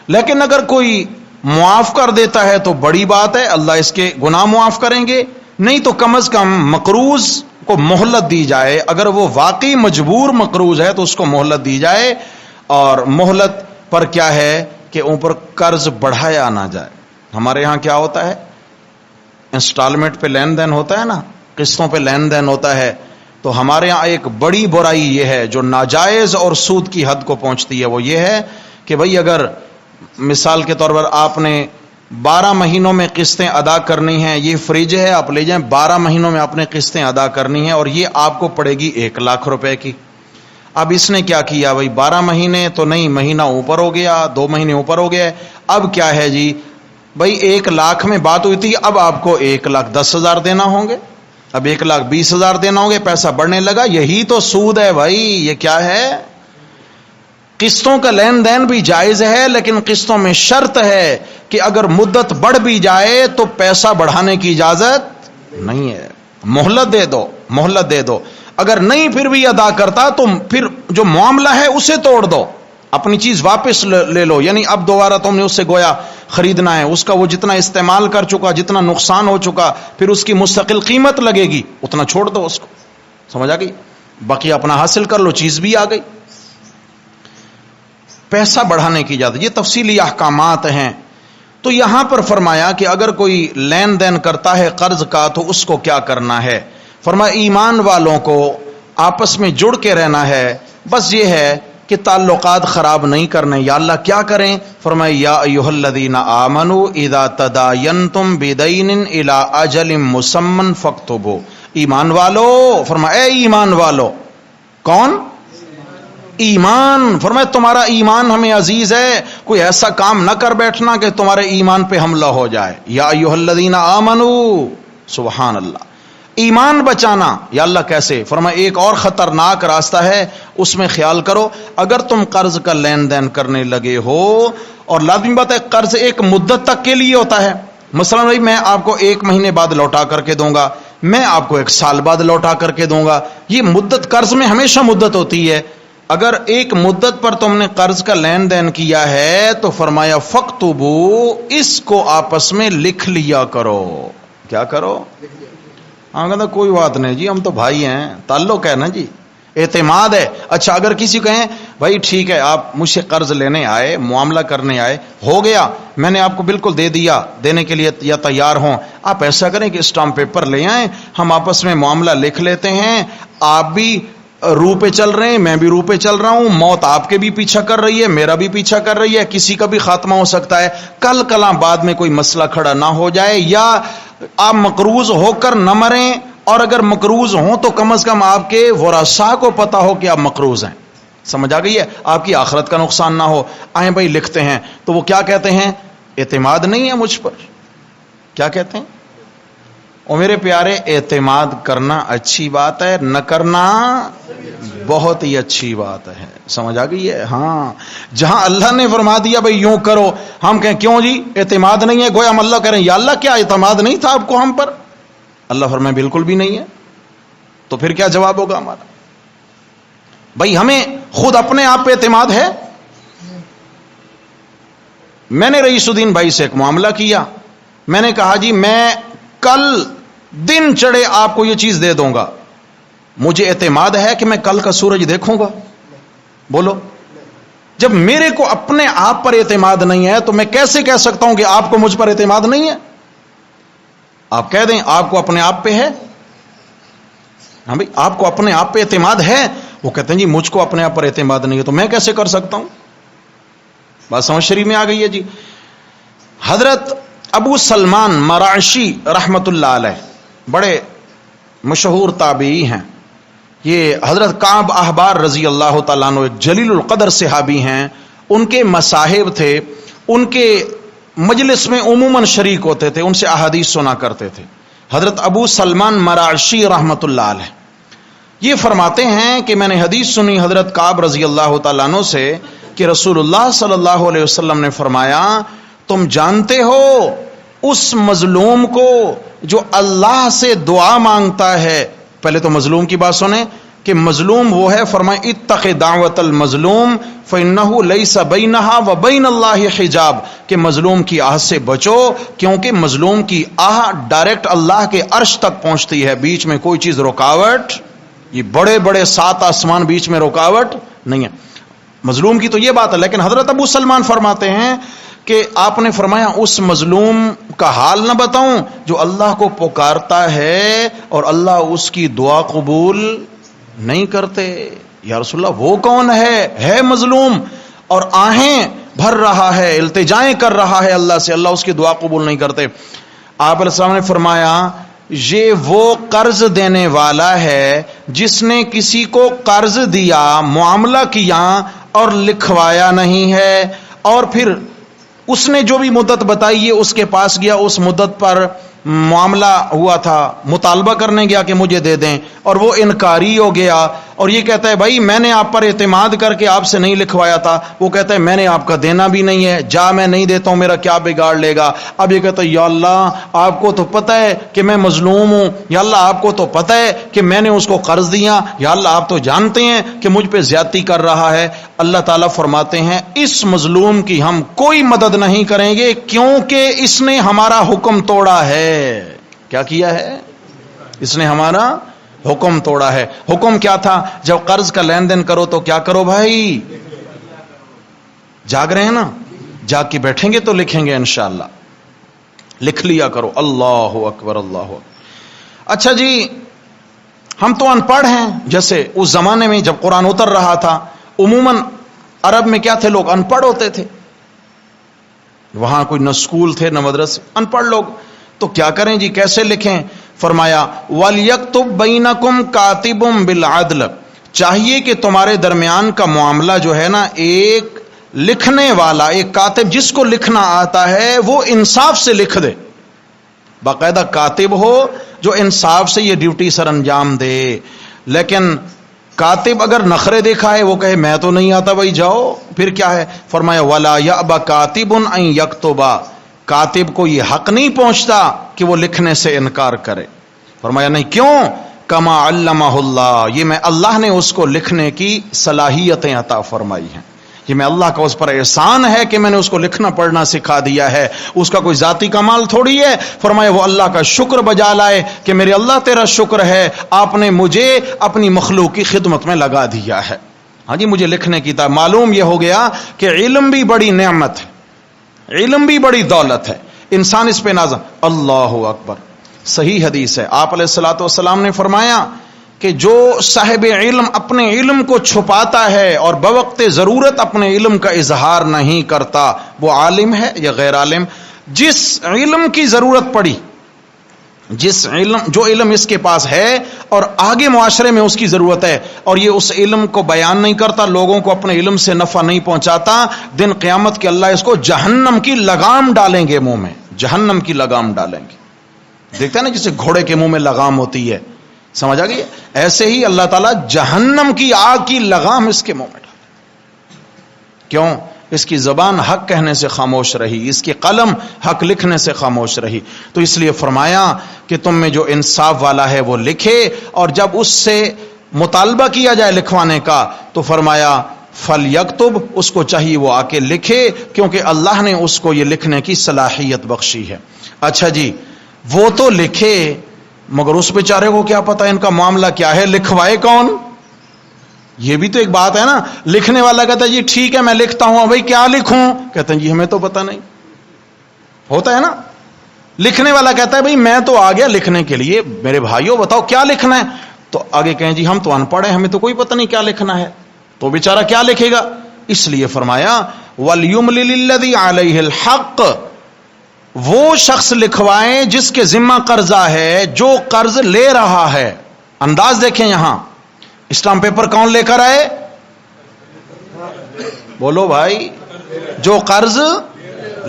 Speaker 1: لیکن اگر کوئی معاف کر دیتا ہے تو بڑی بات ہے، اللہ اس کے گناہ معاف کریں گے. نہیں تو کم از کم مقروض کو مہلت دی جائے. اگر وہ واقعی مجبور مقروض ہے تو اس کو مہلت دی جائے. اور مہلت پر کیا ہے کہ اوپر قرض بڑھایا نہ جائے. ہمارے ہاں کیا ہوتا ہے، انسٹالمنٹ پہ لین دین ہوتا ہے نا، قسطوں پہ لین دین ہوتا ہے. تو ہمارے ہاں ایک بڑی برائی یہ ہے جو ناجائز اور سود کی حد کو پہنچتی ہے، وہ یہ ہے کہ بھئی اگر مثال کے طور پر آپ نے 12 مہینوں میں قسطیں ادا کرنی ہیں، یہ فریج ہے آپ لے جائیں، 12 مہینوں میں آپ نے قسطیں ادا کرنی ہیں اور یہ آپ کو پڑے گی 1 لاکھ روپے کی. اب اس نے کیا کیا بھئی، 12 مہینے تو نہیں، مہینہ اوپر ہو گیا، 2 مہینے اوپر ہو گیا. اب کیا ہے جی بھئی 1 لاکھ میں بات ہوئی تھی، اب آپ کو 1,10,000 دینا ہوں گے، اب 1,20,000 دینا ہوں گے. پیسہ بڑھنے لگا. یہی تو سود ہے بھائی. یہ کیا ہے؟ قسطوں کا لین دین بھی جائز ہے، لیکن قسطوں میں شرط ہے کہ اگر مدت بڑھ بھی جائے تو پیسہ بڑھانے کی اجازت نہیں ہے. مہلت دے دو، مہلت دے دو. اگر نہیں پھر بھی ادا کرتا تو پھر جو معاملہ ہے اسے توڑ دو، اپنی چیز واپس لے لو. یعنی اب دوبارہ تم نے اس سے گویا خریدنا ہے، اس کا وہ جتنا استعمال کر چکا، جتنا نقصان ہو چکا، پھر اس کی مستقل قیمت لگے گی، اتنا چھوڑ دو اس کو. سمجھ آ گئی؟ باقی اپنا حاصل کر لو، چیز بھی آ گئی. پیسہ بڑھانے کی اجازت، یہ تفصیلی احکامات ہیں. تو یہاں پر فرمایا کہ اگر کوئی لین دین کرتا ہے قرض کا تو اس کو کیا کرنا ہے. فرمایا ایمان والوں کو آپس میں جڑ کے رہنا ہے. بس یہ ہے کہ تعلقات خراب نہیں کرنے. یا اللہ کیا کریں؟ فرمایا یا ایھا الذین آمنوا اذا تداینتم بدین الی اجل مسمى فاکتبوا. ایمان والو، فرمایا اے ایمان والو. کون؟ ایمان. فرمایا تمہارا ایمان ہمیں عزیز ہے، کوئی ایسا کام نہ کر بیٹھنا کہ تمہارے ایمان پہ حملہ ہو جائے. یا ایھا الذین آمنوا، سبحان اللہ. ایمان بچانا. یا اللہ کیسے؟ فرمایا ایک اور خطرناک راستہ ہے، اس میں خیال کرو. اگر تم قرض کا لین دین کرنے لگے ہو، اور لازمی بات ہے قرض ایک مدت تک کے لیے ہوتا ہے. مثلا بھائی میں آپ کو 1 مہینے بعد لوٹا کر کے دوں گا، میں آپ کو 1 سال بعد لوٹا کر کے دوں گا. یہ مدت قرض میں ہمیشہ مدت ہوتی ہے. اگر ایک مدت پر تم نے قرض کا لین دین کیا ہے تو فرمایا فاکتبوا، اس کو آپس میں لکھ لیا کرو. کیا کرو؟ ہاں کہتا کوئی بات نہیں جی، ہم تو بھائی ہیں، تعلق ہے نا جی. اعتماد ہے. اچھا اگر کسی کو کہیں بھائی ٹھیک ہے آپ مجھ سے قرض لینے آئے, معاملہ کرنے آئے, ہو گیا, میں نے آپ کو بالکل دے دیا, دینے کے لیے یا تیار ہوں, آپ ایسا کریں کہ اسٹامپ پیپر لے آئیں, ہم آپس میں معاملہ لکھ لیتے ہیں, آپ بھی روح پہ چل رہے ہیں, میں بھی روح پہ چل رہا ہوں, موت آپ کے بھی پیچھا کر رہی ہے, میرا بھی پیچھا کر رہی ہے, کسی کا بھی خاتمہ ہو سکتا ہے, کل کلاں بعد میں کوئی مسئلہ کھڑا نہ ہو جائے, یا آپ مقروض ہو کر نہ مریں, اور اگر مقروض ہوں تو کم از کم آپ کے ورثاء کو پتا ہو کہ آپ مقروض ہیں. سمجھ آ گئی ہے؟ آپ کی آخرت کا نقصان نہ ہو. آئیں بھائی لکھتے ہیں, تو وہ کیا کہتے ہیں؟ اعتماد نہیں ہے مجھ پر. کیا کہتے ہیں؟ اور میرے پیارے, اعتماد کرنا اچھی بات ہے, نہ کرنا بہت ہی اچھی بات ہے. سمجھ آ گئی ہے؟ ہاں, جہاں اللہ نے فرما دیا بھئی یوں کرو, ہم کہیں کیوں جی اعتماد نہیں ہے, گویا ہم اللہ کہہ رہے ہیں یا اللہ کیا اعتماد نہیں تھا آپ کو ہم پر؟ اللہ فرمائے بالکل بھی نہیں ہے. تو پھر کیا جواب ہوگا ہمارا؟ بھئی ہمیں خود اپنے آپ پہ اعتماد ہے؟ میں نے رئیس الدین بھائی سے ایک معاملہ کیا, میں نے کہا جی میں کل دن چڑھے آپ کو یہ چیز دے دوں گا, مجھے اعتماد ہے کہ میں کل کا سورج دیکھوں گا؟ بولو. جب میرے کو اپنے آپ پر اعتماد نہیں ہے تو میں کیسے کہہ سکتا ہوں کہ آپ کو مجھ پر اعتماد نہیں ہے؟ آپ کہہ دیں آپ کو اپنے آپ پہ ہے. ہاں بھائی آپ کو اپنے آپ پہ اعتماد ہے, وہ کہتے ہیں جی مجھ کو اپنے آپ پر اعتماد نہیں ہے, تو میں کیسے کر سکتا ہوں؟ بات سمجھ شریف میں آ گئی ہے جی. حضرت ابو سلمان مرعشی رحمت اللہ علیہ بڑے مشہور تابعی ہیں. یہ حضرت کعب احبار رضی اللہ تعالیٰ عنہ ایک جلیل القدر صحابی ہیں, ان کے مصاحب تھے, ان کے مجلس میں عموماً شریک ہوتے تھے, ان سے احادیث سنا کرتے تھے. حضرت ابو سلمان مرعشی رحمت اللہ علیہ یہ فرماتے ہیں کہ میں نے حدیث سنی حضرت کعب رضی اللہ تعالیٰ عنہ سے کہ رسول اللہ صلی اللہ علیہ وسلم نے فرمایا, تم جانتے ہو اس مظلوم کو جو اللہ سے دعا مانگتا ہے, پہلے تو مظلوم کی بات سنیں کہ مظلوم وہ ہے, فرمائے اتق دعوت المظلوم فإنہ لیس بینہا و بین اللہ حجاب, کہ مظلوم کی آہ سے بچو کیونکہ مظلوم کی آہ ڈائریکٹ اللہ کے عرش تک پہنچتی ہے, بیچ میں کوئی چیز رکاوٹ, یہ بڑے بڑے 7 آسمان بیچ میں رکاوٹ نہیں ہے. مظلوم کی تو یہ بات ہے. لیکن حضرت ابو سلمان فرماتے ہیں کہ آپ نے فرمایا اس مظلوم کا حال نہ بتاؤں جو اللہ کو پکارتا ہے اور اللہ اس کی دعا قبول نہیں کرتے. یا رسول اللہ وہ کون ہے مظلوم اور آہیں بھر رہا ہے, التجائیں کر رہا ہے اللہ سے, اللہ اس کی دعا قبول نہیں کرتے. آپ علیہ السلام نے فرمایا یہ وہ قرض دینے والا ہے جس نے کسی کو قرض دیا, معاملہ کیا اور لکھوایا نہیں ہے, اور پھر اس نے جو بھی مدت بتائی ہے اس کے پاس گیا, اس مدت پر معاملہ ہوا تھا, مطالبہ کرنے گیا کہ مجھے دے دیں, اور وہ انکاری ہو گیا, اور یہ کہتا ہے بھائی میں نے آپ پر اعتماد کر کے آپ سے نہیں لکھوایا تھا, وہ کہتا ہے میں نے آپ کا دینا بھی نہیں ہے, جا میں نہیں دیتا ہوں, میرا کیا بگاڑ لے گا. اب یہ کہتا ہے یا اللہ آپ کو تو پتہ ہے کہ میں مظلوم ہوں, یا اللہ آپ کو تو پتہ ہے کہ میں نے اس کو قرض دیا, یا اللہ آپ تو جانتے ہیں کہ مجھ پہ زیادتی کر رہا ہے. اللہ تعالیٰ فرماتے ہیں اس مظلوم کی ہم کوئی مدد نہیں کریں گے کیونکہ اس نے ہمارا حکم توڑا ہے. کیا کیا ہے؟ اس نے ہمارا حکم توڑا ہے. حکم کیا تھا؟ جب قرض کا لین دین کرو تو کیا کرو بھائی؟ جاگ رہے ہیں نا, جاگ کے بیٹھیں گے تو لکھیں گے انشاءاللہ, لکھ لیا کرو. اللہ اکبر اللہ اکبر. اچھا جی ہم تو ان پڑھ ہیں, جیسے اس زمانے میں جب قرآن اتر رہا تھا عموماً عرب میں کیا تھے, لوگ ان پڑھ ہوتے تھے, وہاں کوئی نہ اسکول تھے نہ مدرسے, ان پڑھ لوگ. تو کیا کریں جی, کیسے لکھیں؟ فرمایا وَلْيَكْتُبْ بَيْنَكُمْ كَاتِبٌ بِالْعَدْلِ, چاہیے کہ تمہارے درمیان کا معاملہ جو ہے نا, ایک لکھنے والا, ایک کاتب جس کو لکھنا آتا ہے وہ انصاف سے لکھ دے, باقاعدہ کاتب ہو جو انصاف سے یہ ڈیوٹی سر انجام دے. لیکن کاتب اگر نخرے دیکھا ہے, وہ کہے میں تو نہیں آتا بھائی جاؤ, پھر کیا ہے؟ فرمایا وَلَا يَأْبَ كَاتِبٌ أَن يَكْتُبَ, کاتب کو یہ حق نہیں پہنچتا کہ وہ لکھنے سے انکار کرے. فرمایا نہیں, کیوں؟ کما علمہ اللہ, یہ میں اللہ نے اس کو لکھنے کی صلاحیتیں عطا فرمائی ہیں. یہ میں اللہ کا اس پر احسان ہے کہ میں نے اس کو لکھنا پڑھنا سکھا دیا ہے، اس کا کوئی ذاتی کمال تھوڑی ہے۔ فرمایا وہ اللہ کا شکر بجا لائے کہ میرے اللہ تیرا شکر ہے، آپ نے مجھے اپنی مخلوق کی خدمت میں لگا دیا ہے۔ ہاں جی، مجھے لکھنے کی تھا۔ معلوم یہ ہو گیا کہ علم بھی بڑی نعمت ہے، علم بھی بڑی دولت ہے، انسان اس پہ نازم۔ اللہ اکبر، صحیح حدیث ہے، آپ علیہ الصلوۃ والسلام نے فرمایا کہ جو صاحب علم اپنے علم کو چھپاتا ہے اور بوقت ضرورت اپنے علم کا اظہار نہیں کرتا، وہ عالم ہے یا غیر عالم؟ جس علم کی ضرورت پڑی، جو علم اس کے پاس ہے اور آگے معاشرے میں اس کی ضرورت ہے، اور یہ اس علم کو بیان نہیں کرتا، لوگوں کو اپنے علم سے نفع نہیں پہنچاتا، دن قیامت کے اللہ اس کو جہنم کی لگام ڈالیں گے، منہ میں جہنم کی لگام ڈالیں گے۔ دیکھتے ہیں نا جسے گھوڑے کے منہ میں لگام ہوتی ہے، سمجھ آ گئی؟ ایسے ہی اللہ تعالیٰ جہنم کی آگ کی لگام اس کے منہ میں ڈالے۔ کیوں؟ اس کی زبان حق کہنے سے خاموش رہی، اس کی قلم حق لکھنے سے خاموش رہی۔ تو اس لیے فرمایا کہ تم میں جو انصاف والا ہے وہ لکھے، اور جب اس سے مطالبہ کیا جائے لکھوانے کا تو فرمایا فَلْيَكْتُبْ، اس کو چاہیے وہ آ کے لکھے، کیونکہ اللہ نے اس کو یہ لکھنے کی صلاحیت بخشی ہے۔ اچھا جی، وہ تو لکھے، مگر اس بیچارے کو کیا پتا ان کا معاملہ کیا ہے، لکھوائے کون؟ یہ بھی تو ایک بات ہے نا۔ لکھنے والا کہتا ہے جی ٹھیک ہے میں لکھتا ہوں، بھائی کیا لکھوں؟ کہتے ہیں جی ہمیں تو پتہ نہیں، ہوتا ہے نا۔ لکھنے والا کہتا ہے بھائی میں تو آ گیا لکھنے کے لیے، میرے بھائیوں بتاؤ کیا لکھنا ہے؟ تو آگے کہیں جی ہم تو ان پڑھ ہیں، ہمیں تو کوئی پتہ نہیں کیا لکھنا ہے، تو بیچارہ کیا لکھے گا؟ اس لیے فرمایا وَلْيُمْلِلِ الَّذِي عَلَيْهِ الْحَقِّ، وہ شخص لکھوائے جس کے ذمہ قرضہ ہے، جو قرض لے رہا ہے۔ انداز دیکھیں، یہاں اسٹامپ پیپر کون لے کر آئے؟ بولو بھائی، جو قرض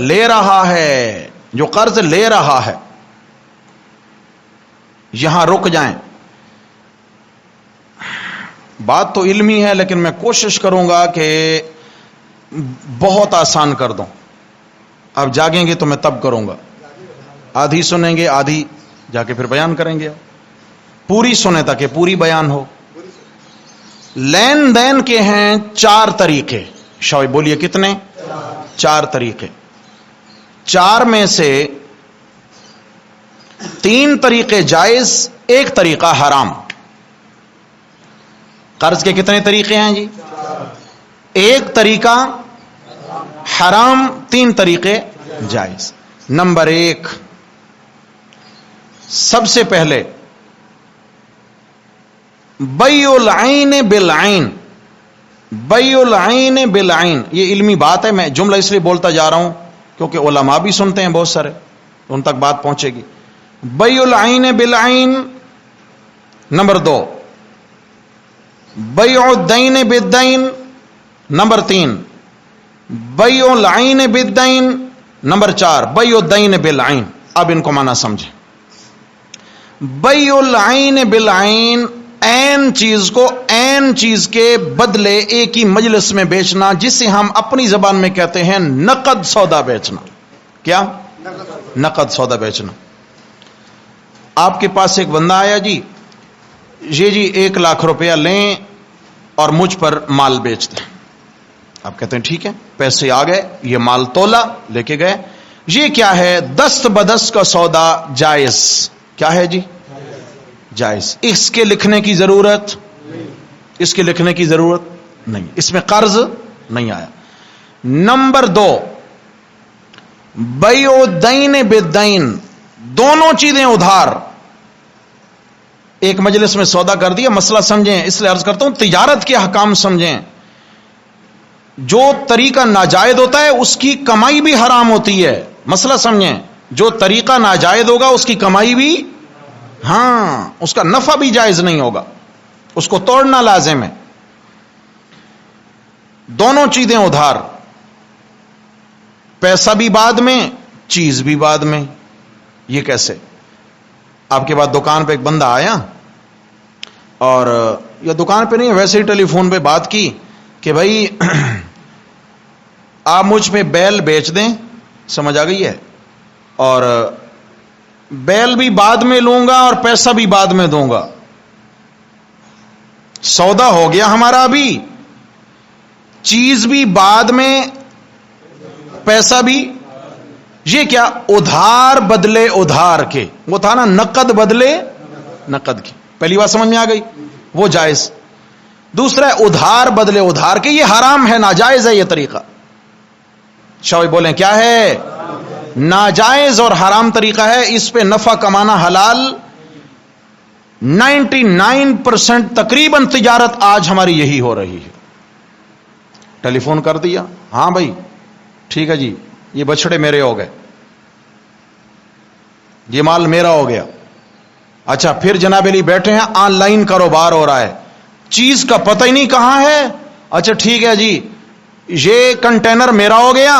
Speaker 1: لے رہا ہے، جو قرض لے رہا ہے۔ یہاں رک جائیں، بات تو علمی ہے لیکن میں کوشش کروں گا کہ بہت آسان کر دوں۔ آپ جاگیں گے تو میں تب کروں گا، آدھی سنیں گے، آدھی جا کے پھر بیان کریں گے، پوری سنیں تاکہ پوری بیان ہو۔ لین دین کے ہیں 4 طریقے، شاید بولیے کتنے؟ 4 طریقے۔ 4 میں سے 3 طریقے جائز، 1 طریقہ حرام۔ قرض کے کتنے طریقے ہیں جی؟ 1 طریقہ حرام، 3 طریقے جائز۔ نمبر 1، سب سے پہلے بیع العین بالعین، بیع العین بالعین، یہ علمی بات ہے، میں جملہ اس لیے بولتا جا رہا ہوں کیونکہ علماء بھی سنتے ہیں بہت سارے، ان تک بات پہنچے گی۔ بیع العین بالعین۔ نمبر 2، بیع الدین بالدین۔ نمبر 3، بیع العین بالدین۔ نمبر 4، بیع الدین بالعین۔ اب ان کو معنی سمجھیں۔ بیع العین بالعین، عین چیز کو عین چیز کے بدلے ایک ہی مجلس میں بیچنا، جسے ہم اپنی زبان میں کہتے ہیں نقد سودا بیچنا۔ کیا؟ نقد سودا بیچنا۔ آپ کے پاس ایک بندہ آیا جی، یہ جی 1 لاکھ روپیہ لیں اور مجھ پر مال بیچ دیں۔ آپ کہتے ہیں ٹھیک ہے، پیسے آ گئے، یہ مال تولا لے کے گئے۔ یہ کیا ہے؟ دست بدست کا سودا جائز۔ کیا ہے جی؟ جائز۔ اس کے لکھنے کی ضرورت، اس کے لکھنے کی ضرورت نہیں، اس میں قرض نہیں آیا۔ نمبر 2، بیع الدین بالدین، دونوں چیزیں ادھار۔ ایک مجلس میں سودا کر دیا، مسئلہ سمجھیں، اس لیے عرض کرتا ہوں تجارت کے احکام سمجھیں۔ جو طریقہ ناجائز ہوتا ہے اس کی کمائی بھی حرام ہوتی ہے، مسئلہ سمجھیں۔ جو طریقہ ناجائز ہوگا اس کی کمائی بھی، ہاں اس کا نفع بھی جائز نہیں ہوگا، اس کو توڑنا لازم ہے۔ دونوں چیزیں ادھار، پیسہ بھی بعد میں، چیز بھی بعد میں۔ یہ کیسے؟ آپ کے بعد دکان پہ ایک بندہ آیا اور یا دکان پہ نہیں، ویسے ہی ٹیلی فون پہ بات کی کہ بھائی آپ مجھ پہ بیل بیچ دیں، سمجھ آ گئی ہے، اور بیل بھی بعد میں لوں گا اور پیسہ بھی بعد میں دوں گا۔ سودا ہو گیا ہمارا ابھی، چیز بھی بعد میں، پیسہ بھی. یہ کیا؟ ادھار بدلے ادھار کے، وہ تھا نا نقد بدلے نقد کی. پہلی بات سمجھ میں آ گئی، وہ جائز. دوسرا ہے ادھار بدلے ادھار کے، یہ حرام ہے، ناجائز ہے یہ طریقہ. شاوی بولیں کیا ہے؟ ناجائز اور حرام طریقہ ہے. اس پہ نفع کمانا حلال. 99% تقریباً تجارت آج ہماری یہی ہو رہی ہے. ٹیلی فون کر دیا، ہاں بھائی ٹھیک ہے جی، یہ بچڑے میرے ہو گئے، یہ مال میرا ہو گیا. اچھا پھر جناب علی بیٹھے ہیں، آن لائن کاروبار ہو رہا ہے، چیز کا پتہ ہی نہیں کہاں ہے. اچھا ٹھیک ہے جی، یہ کنٹینر میرا ہو گیا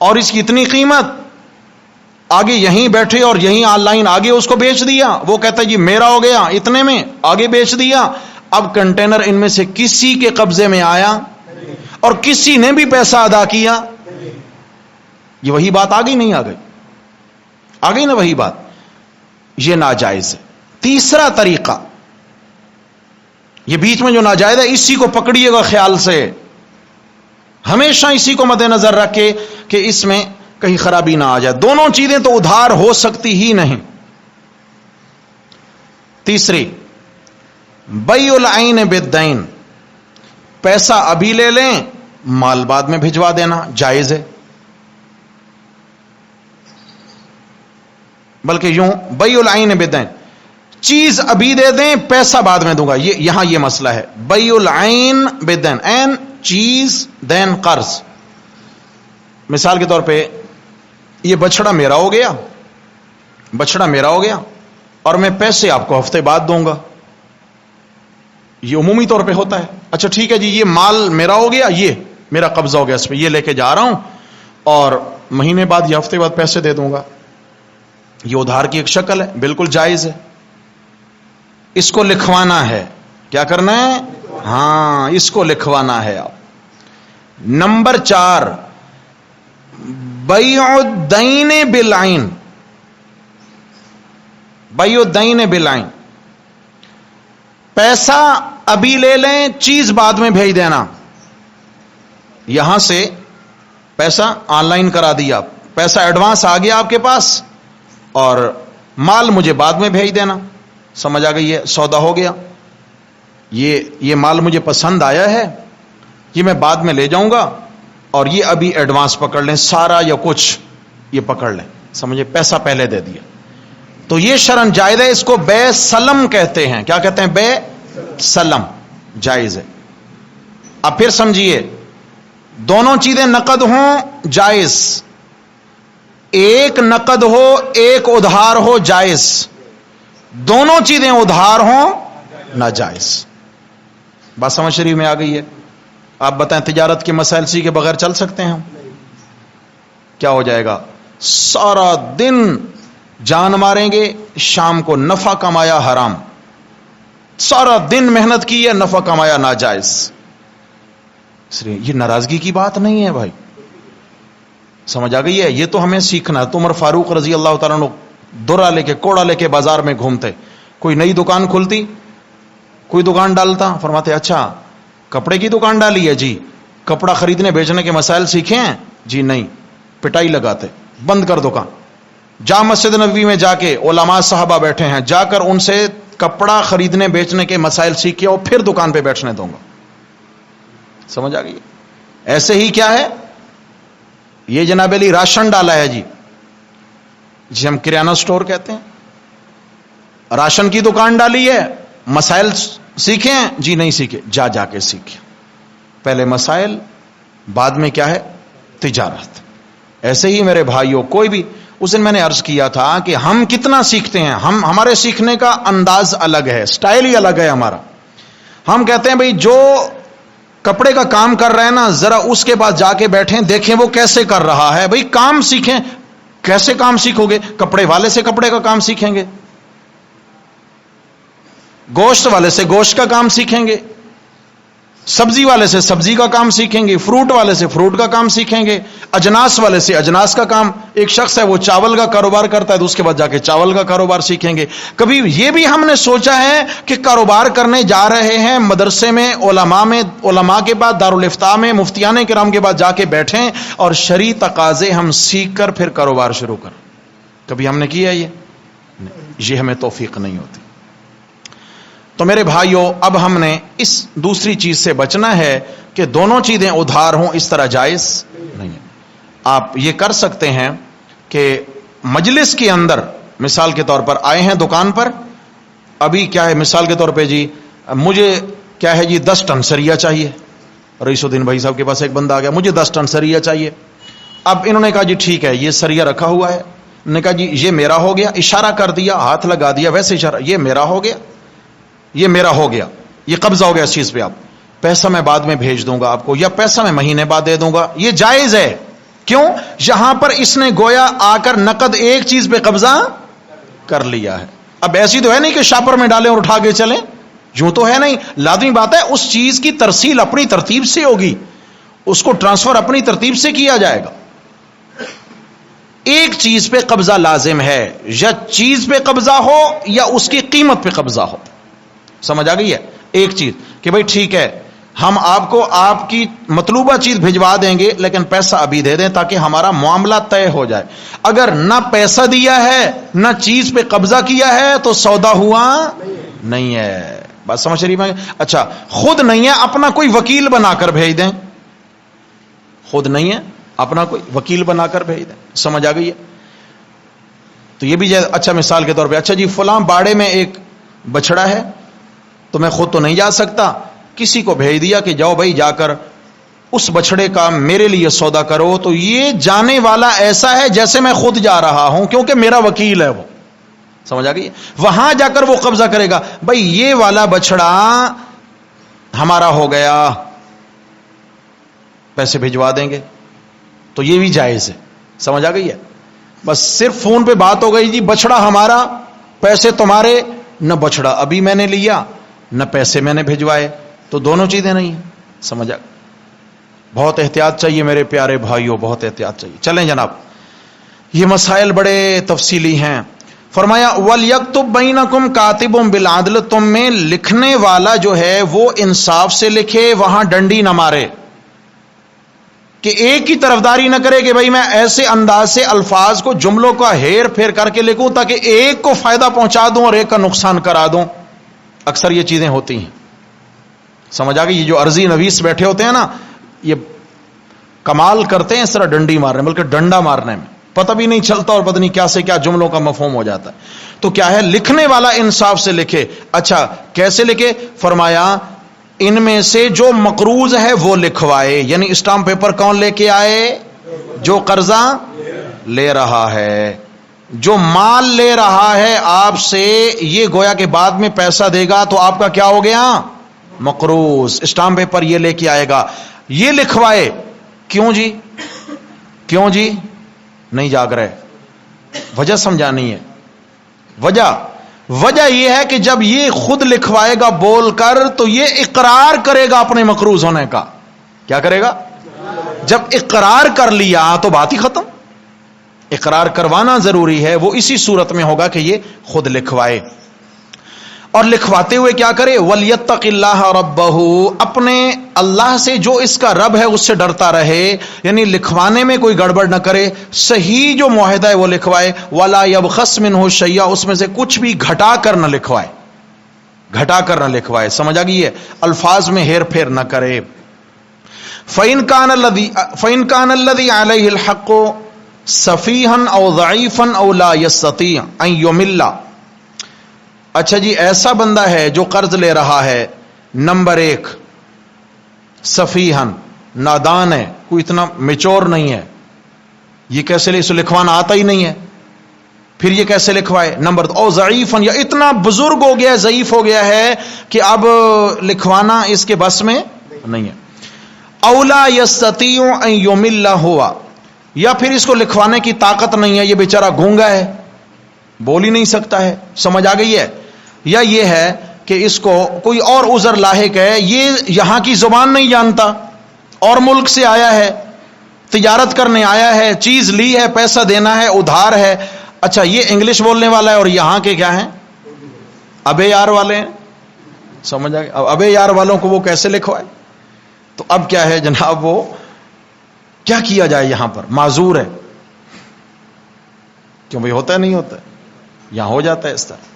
Speaker 1: اور اس کی اتنی قیمت، آگے یہیں بیٹھے اور یہیں آن لائن آگے اس کو بیچ دیا. وہ کہتا ہے جی میرا ہو گیا اتنے میں، آگے بیچ دیا. اب کنٹینر ان میں سے کسی کے قبضے میں آیا اور کسی نے بھی پیسہ ادا کیا. یہ وہی بات آ گئی نہیں آ گئی؟ آ گئی نا وہی بات. یہ ناجائز ہے. تیسرا طریقہ، یہ بیچ میں جو ناجائز ہے اسی کو پکڑیے گا خیال سے، ہمیشہ اسی کو مد نظر رکھ کے کہ اس میں کہیں خرابی نہ آ جائے. دونوں چیزیں تو ادھار ہو سکتی ہی نہیں. تیسری، بیع العین بالدین، پیسہ ابھی لے لیں، مال بعد میں بھجوا دینا، جائز ہے. بلکہ یوں بیع العین بالدین، چیز ابھی دے دیں، پیسہ بعد میں دوں گا. یہ یہاں یہ مسئلہ ہے. بیع العین بالدین، عین چیز، دین قرض. مثال کے طور پہ یہ بچڑا میرا ہو گیا، بچڑا میرا ہو گیا اور میں پیسے آپ کو ہفتے بعد دوں گا. یہ عمومی طور پہ ہوتا ہے. اچھا ٹھیک ہے جی، یہ مال میرا ہو گیا، یہ میرا قبضہ ہو گیا اس پہ، یہ لے کے جا رہا ہوں اور مہینے بعد یا ہفتے بعد پیسے دے دوں گا. یہ ادھار کی ایک شکل ہے، بالکل جائز ہے. اس کو لکھوانا ہے. کیا کرنا ہے؟ ہاں اس کو لکھوانا ہے آپ. نمبر 4، بیع الدین بالعین. بیع الدین بالعین، پیسہ ابھی لے لیں، چیز بعد میں بھیج دینا. یہاں سے پیسہ آن لائن کرا دیا، پیسہ ایڈوانس آ گیا آپ کے پاس اور مال مجھے بعد میں بھیج دینا. سمجھ آ گئی ہے؟ سودا ہو گیا. یہ مال مجھے پسند آیا ہے، یہ میں بعد میں لے جاؤں گا اور یہ ابھی ایڈوانس پکڑ لیں، سارا یا کچھ یہ پکڑ لیں. سمجھے؟ پیسہ پہلے دے دیا. تو یہ شرعاً جائز ہے. اس کو بے سلم کہتے ہیں. کیا کہتے ہیں؟ بے سلم، جائز ہے. اب پھر سمجھیے، دونوں چیزیں نقد ہوں جائز، ایک نقد ہو ایک ادھار ہو جائز، دونوں چیزیں ادھار ہوں ناجائز. بات سمجھ شریف میں آ گئی ہے؟ آپ بتائیں تجارت کے مسائل سی کے بغیر چل سکتے ہیں ہم؟ کیا ہو جائے گا؟ سارا دن جان ماریں گے، شام کو نفع کمایا حرام، سارا دن محنت کی ہے، نفع کمایا ناجائز. اس لیے یہ ناراضگی کی بات نہیں ہے بھائی. سمجھ آ گئی ہے؟ یہ تو ہمیں سیکھنا ہے. عمر فاروق رضی اللہ تعالیٰ عنہ درا لے کے کوڑا لے کے بازار میں گھومتے، کوئی نئی دکان کھلتی، کوئی دکان ڈالتا، فرماتے اچھا کپڑے کی دکان ڈالی ہے جی، کپڑا خریدنے بیچنے کے مسائل سیکھے ہیں جی؟ نہیں. پٹائی لگاتے، بند کر دکان. جا مسجد نبوی میں جا کے علماء صحابہ بیٹھے ہیں، جا کر ان سے کپڑا خریدنے بیچنے کے مسائل سیکھے اور پھر دکان پہ بیٹھنے دوں گا. سمجھ آ گئی؟ ایسے ہی کیا ہے، یہ جناب علی راشن ڈالا ہے جی، جسے ہم کرانہ سٹور کہتے ہیں، راشن کی دکان ڈالی ہے، مسائل سیکھے ہیں جی؟ نہیں سیکھے. جا کے سیکھے. پہلے مسائل، بعد میں کیا ہے؟ تجارت. ایسے ہی میرے بھائیوں، کوئی بھی، اس دن میں نے عرض کیا تھا کہ ہم کتنا سیکھتے ہیں. ہمارے سیکھنے کا انداز الگ ہے، سٹائل ہی الگ ہے ہمارا. ہم کہتے ہیں بھئی جو کپڑے کا کام کر رہے ہیں نا، ذرا اس کے پاس جا کے بیٹھیں، دیکھیں وہ کیسے کر رہا ہے. بھئی کام سیکھیں. کیسے کام سیکھو گے؟ کپڑے والے سے کپڑے کا کام سیکھیں گے، گوشت والے سے گوشت کا کام سیکھیں گے. سبزی والے سے سبزی کا کام سیکھیں گے، فروٹ والے سے فروٹ کا کام سیکھیں گے، اجناس والے سے اجناس کا کام. ایک شخص ہے وہ چاول کا کاروبار کرتا ہے تو اس کے بعد جا کے چاول کا کاروبار سیکھیں گے. کبھی یہ بھی ہم نے سوچا ہے کہ کاروبار کرنے جا رہے ہیں مدرسے میں، علماء کے بعد دارالافتاء میں مفتیان کرام کے بعد جا کے بیٹھیں اور شرعی تقاضے ہم سیکھ کر پھر کاروبار شروع کریں؟ کبھی ہم نے کیا یہ ہمیں توفیق نہیں ہوتی. تو میرے بھائیوں، اب ہم نے اس دوسری چیز سے بچنا ہے کہ دونوں چیزیں ادھار ہوں، اس طرح جائز نہیں ہے. آپ یہ کر سکتے ہیں کہ مجلس کے اندر مثال کے طور پر آئے ہیں دکان پر، ابھی کیا ہے مثال کے طور پہ جی مجھے کیا ہے جی 10 ٹن سریا چاہیے. رئیس الدین بھائی صاحب کے پاس ایک بندہ آ گیا، مجھے 10 ٹن سریا چاہیے. اب انہوں نے کہا جی ٹھیک ہے، یہ سریا رکھا ہوا ہے. نے کہا جی یہ میرا ہو گیا، اشارہ کر دیا، ہاتھ لگا دیا، ویسے اشارہ، یہ میرا ہو گیا، یہ میرا ہو گیا، یہ قبضہ ہو گیا اس چیز پہ. آپ پیسہ میں بعد میں بھیج دوں گا آپ کو، یا پیسہ میں مہینے بعد دے دوں گا. یہ جائز ہے. کیوں؟ یہاں پر اس نے گویا آ کر نقد ایک چیز پہ قبضہ کر لیا ہے. اب ایسی تو ہے نہیں کہ شاپر میں ڈالیں اور اٹھا کے چلیں، یوں تو ہے نہیں. لازمی بات ہے اس چیز کی ترسیل اپنی ترتیب سے ہوگی، اس کو ٹرانسفر اپنی ترتیب سے کیا جائے گا. ایک چیز پہ قبضہ لازم ہے، یا چیز پہ قبضہ ہو یا اس کی قیمت پہ قبضہ ہو. سمجھ آ گئی ہے؟ ایک چیز کہ بھئی ٹھیک ہے ہم آپ کو آپ کی مطلوبہ چیز بھجوا دیں گے لیکن پیسہ ابھی دے دیں تاکہ ہمارا معاملہ طے ہو جائے. اگر نہ پیسہ دیا ہے نہ چیز پہ قبضہ کیا ہے تو سودا ہوا نہیں ہے. بات سمجھ رہی ہے؟ اچھا خود نہیں ہے اپنا کوئی وکیل بنا کر بھیج دیں، خود نہیں ہے اپنا کوئی وکیل بنا کر بھیج دیں. سمجھ آ گئی ہے؟ تو یہ بھی اچھا مثال کے طور پہ، اچھا جی فلاں باڑے میں ایک بچڑا ہے تو میں خود تو نہیں جا سکتا، کسی کو بھیج دیا کہ جاؤ بھائی جا کر اس بچڑے کا میرے لیے سودا کرو. تو یہ جانے والا ایسا ہے جیسے میں خود جا رہا ہوں کیونکہ میرا وکیل ہے وہ. سمجھ آ گئی؟ وہاں جا کر وہ قبضہ کرے گا، بھائی یہ والا بچڑا ہمارا ہو گیا، پیسے بھجوا دیں گے. تو یہ بھی جائز ہے. سمجھ آ گئی ہے؟ بس صرف فون پہ بات ہو گئی جی بچڑا ہمارا، پیسے تمہارے، نہ بچڑا ابھی میں نے لیا نہ پیسے میں نے بھجوائے، تو دونوں چیزیں نہیں ہیں. سمجھا؟ بہت احتیاط چاہیے میرے پیارے بھائیوں، بہت احتیاط چاہیے. چلیں جناب، یہ مسائل بڑے تفصیلی ہیں. فرمایا وَلْيَكْتُبْ بَيْنَكُمْ كَاتِبٌ بِالْعَدْلِ، تم میں لکھنے والا جو ہے وہ انصاف سے لکھے، وہاں ڈنڈی نہ مارے، کہ ایک کی طرفداری نہ کرے کہ بھائی میں ایسے انداز سے الفاظ کو جملوں کا ہیر پھیر کر کے لکھوں تاکہ ایک کو فائدہ پہنچا دوں اور ایک کا نقصان کرا دوں. اکثر یہ چیزیں ہوتی ہیں. سمجھ آ گئی؟ یہ جو عرضی نویس بیٹھے ہوتے ہیں نا، یہ کمال کرتے ہیں اس طرح ڈنڈی مارنے، بلکہ ڈنڈا مارنے میں پتہ بھی نہیں چلتا اور پتہ نہیں کیا سے کیا جملوں کا مفہوم ہو جاتا ہے. تو کیا ہے، لکھنے والا انصاف سے لکھے. اچھا کیسے لکھے؟ فرمایا ان میں سے جو مقروض ہے وہ لکھوائے، یعنی اسٹامپ پیپر کون لے کے آئے؟ جو قرضہ لے رہا ہے، جو مال لے رہا ہے آپ سے، یہ گویا کہ بعد میں پیسہ دے گا تو آپ کا کیا ہو گیا؟ مقروض. اسٹامپ پیپر یہ لے کے آئے گا، یہ لکھوائے. کیوں جی؟ کیوں جی؟ نہیں جاگ رہے؟ وجہ سمجھانی ہے. وجہ یہ ہے کہ جب یہ خود لکھوائے گا بول کر تو یہ اقرار کرے گا اپنے مقروض ہونے کا. کیا کرے گا؟ جب اقرار کر لیا تو بات ہی ختم. اقرار کروانا ضروری ہے، وہ اسی صورت میں ہوگا کہ یہ خود لکھوائے. اور لکھواتے ہوئے کیا کرے؟ وَلْيَتَّقِ اللَّهَ رَبَّهُ، اپنے اللہ سے جو اس کا رب ہے اس سے ڈرتا رہے، یعنی لکھوانے میں کوئی گڑبڑ نہ کرے، صحیح جو معاہدہ ہے وہ لکھوائے. وَلَا يَبْخَسْ مِنْهُ شَيْئًا، اس میں سے کچھ بھی گھٹا کر نہ لکھوائے، گھٹا کر نہ لکھوائے. سمجھ آ گئی ہے؟ الفاظ میں ہیر پھیر نہ کرے. فَإِنْ كَانَ الَّذِي عَلَيْهِ الْحَقُّ صَفِيحًا أَوْ ضَعِيفًا أَوْ لَا يَسْتَطِيعُ أَنْ يُمِلَّ. اچھا جی ایسا بندہ ہے جو قرض لے رہا ہے، نمبر 1 سفیہن، نادان ہے، کوئی اتنا میچور نہیں ہے، یہ کیسے اسے لکھوانا آتا ہی نہیں ہے، پھر یہ کیسے لکھوائے؟ نمبر 2 او ضعیفن، یا اتنا بزرگ ہو گیا ہے، ضعیف ہو گیا ہے کہ اب لکھوانا اس کے بس میں نہیں ہے. اولا یستطیع ان یمل ہوا، یا پھر اس کو لکھوانے کی طاقت نہیں ہے، یہ بیچارہ گونگا ہے، بول ہی نہیں سکتا ہے. سمجھ آ گئی ہے؟ یا یہ ہے کہ اس کو کوئی اور عذر لاحق ہے، یہ یہاں کی زبان نہیں جانتا، اور ملک سے آیا ہے، تجارت کرنے آیا ہے، چیز لی ہے، پیسہ دینا ہے، ادھار ہے، اچھا یہ انگلش بولنے والا ہے اور یہاں کے کیا ہیں، ابے یار والے ہیں، سمجھ آ گیا؟ اب ابے یار والوں کو وہ کیسے لکھوائے؟ تو اب کیا ہے جناب، وہ کیا کیا جائے؟ یہاں پر معذور ہے، کیوں بھائی ہوتا ہے نہیں ہوتا ہے، یہاں ہو جاتا ہے اس طرح۔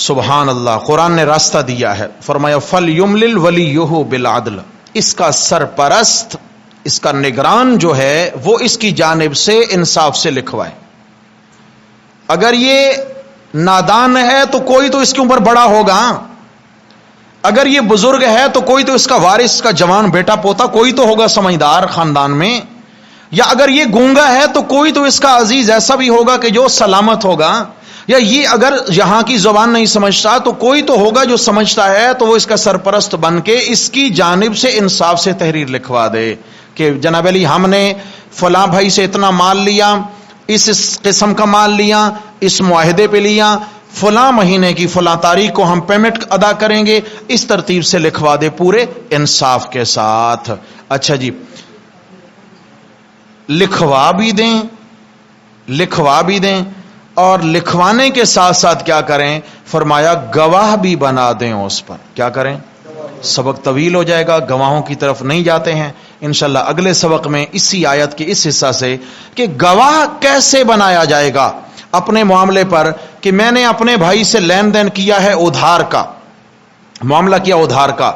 Speaker 1: سبحان اللہ، قرآن نے راستہ دیا ہے، فرمایا فَلْيُمْلِلْ وَلِيُّهُ بِالْعَدْلِ، اس کا سرپرست، اس کا نگران جو ہے وہ اس کی جانب سے انصاف سے لکھوائے۔ اگر یہ نادان ہے تو کوئی تو اس کے اوپر بڑا ہوگا، اگر یہ بزرگ ہے تو کوئی تو اس کا وارث، اس کا جوان بیٹا پوتا کوئی تو ہوگا سمجھدار خاندان میں، یا اگر یہ گونگا ہے تو کوئی تو اس کا عزیز ایسا بھی ہوگا کہ جو سلامت ہوگا، یا یہ اگر یہاں کی زبان نہیں سمجھتا تو کوئی تو ہوگا جو سمجھتا ہے، تو وہ اس کا سرپرست بن کے اس کی جانب سے انصاف سے تحریر لکھوا دے کہ جناب علی ہم نے فلاں بھائی سے اتنا مال لیا، اس قسم کا مال لیا، اس معاہدے پہ لیا، فلاں مہینے کی فلاں تاریخ کو ہم پیمنٹ ادا کریں گے، اس ترتیب سے لکھوا دے پورے انصاف کے ساتھ۔ اچھا جی، لکھوا بھی دیں اور لکھوانے کے ساتھ ساتھ کیا کریں؟ فرمایا گواہ بھی بنا دیں اس پر۔ کیا کریں؟ سبق طویل ہو جائے گا، گواہوں کی طرف نہیں جاتے ہیں انشاءاللہ اگلے سبق میں اسی آیت کے اس حصہ سے، کہ گواہ کیسے بنایا جائے گا اپنے معاملے پر، کہ میں نے اپنے بھائی سے لین دین کیا ہے ادھار کا، معاملہ کیا ادھار کا،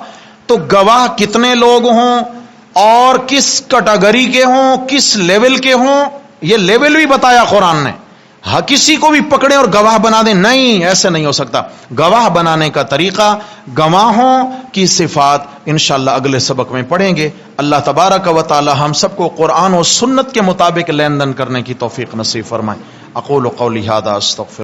Speaker 1: تو گواہ کتنے لوگ ہوں اور کس کیٹیگری کے ہوں، کس لیول کے ہوں، یہ لیول بھی بتایا قرآن نے۔ ہاں کسی کو بھی پکڑے اور گواہ بنا دیں، نہیں، ایسے نہیں ہو سکتا۔ گواہ بنانے کا طریقہ، گواہوں کی صفات انشاءاللہ اگلے سبق میں پڑھیں گے۔ اللہ تبارک و تعالی ہم سب کو قرآن و سنت کے مطابق لین دین کرنے کی توفیق نصیب فرمائے۔ اقول قولی ھذا استغفر